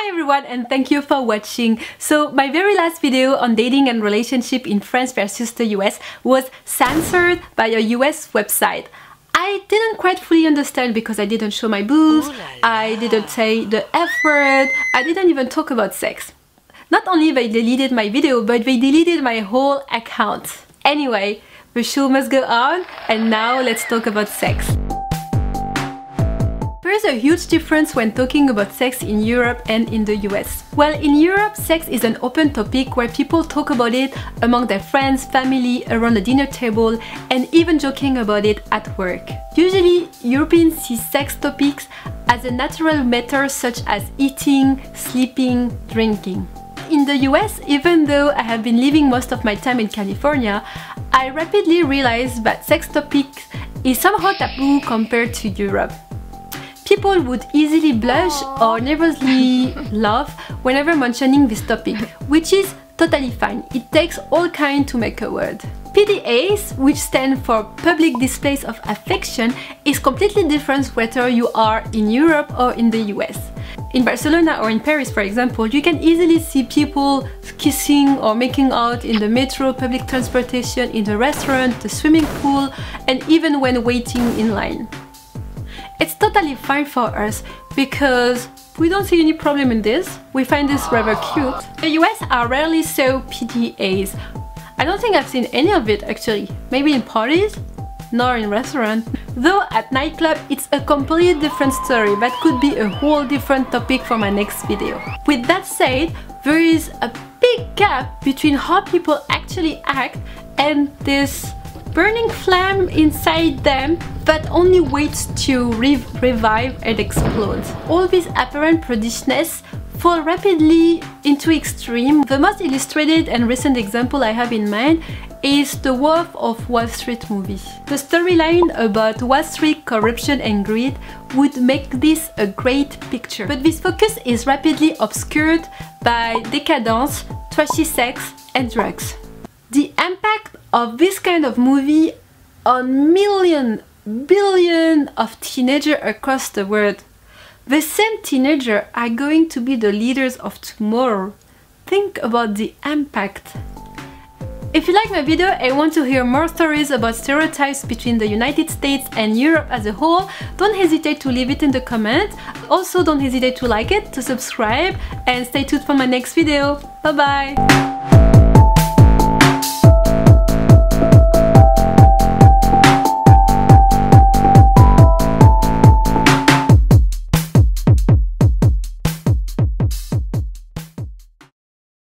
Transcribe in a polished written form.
Hi everyone and thank you for watching. So my very last video on dating and relationship in France versus the US was censored by a US website. I didn't quite fully understand because I didn't show my boobs, I didn't say the F word, I didn't even talk about sex. Not only they deleted my video, but they deleted my whole account. Anyway, the show must go on and now let's talk about sex. There is a huge difference when talking about sex in Europe and in the US. Well, in Europe, sex is an open topic where people talk about it among their friends, family, around the dinner table, and even joking about it at work. Usually, Europeans see sex topics as a natural matter such as eating, sleeping, drinking. In the US, even though I have been living most of my time in California, I rapidly realized that sex topics is somehow taboo compared to Europe. People would easily blush or nervously laugh whenever mentioning this topic, which is totally fine. It takes all kinds to make a word. PDAs, which stand for public displays of affection, is completely different whether you are in Europe or in the US. In Barcelona or in Paris, for example, you can easily see people kissing or making out in the metro, public transportation, in the restaurant, the swimming pool, and even when waiting in line. It's totally fine for us because we don't see any problem in this. We find this rather cute. The US are rarely so PDAs. I don't think I've seen any of it actually. Maybe in parties, nor in restaurants. Though at nightclub it's a completely different story. That could be a whole different topic for my next video. With that said, there is a big gap between how people actually act and this burning flame inside them that only waits to revive and explode. All this apparent prudishness fall rapidly into extreme. The most illustrated and recent example I have in mind is the Wolf of Wall Street movie. The storyline about Wall Street corruption and greed would make this a great picture. But this focus is rapidly obscured by decadence, trashy sex and drugs. The impact of this kind of movie on billion of teenagers across the world. The same teenagers are going to be the leaders of tomorrow. Think about the impact. If you like my video and want to hear more stories about stereotypes between the United States and Europe as a whole, don't hesitate to leave it in the comments. Also, don't hesitate to like it, to subscribe, and stay tuned for my next video. Bye bye!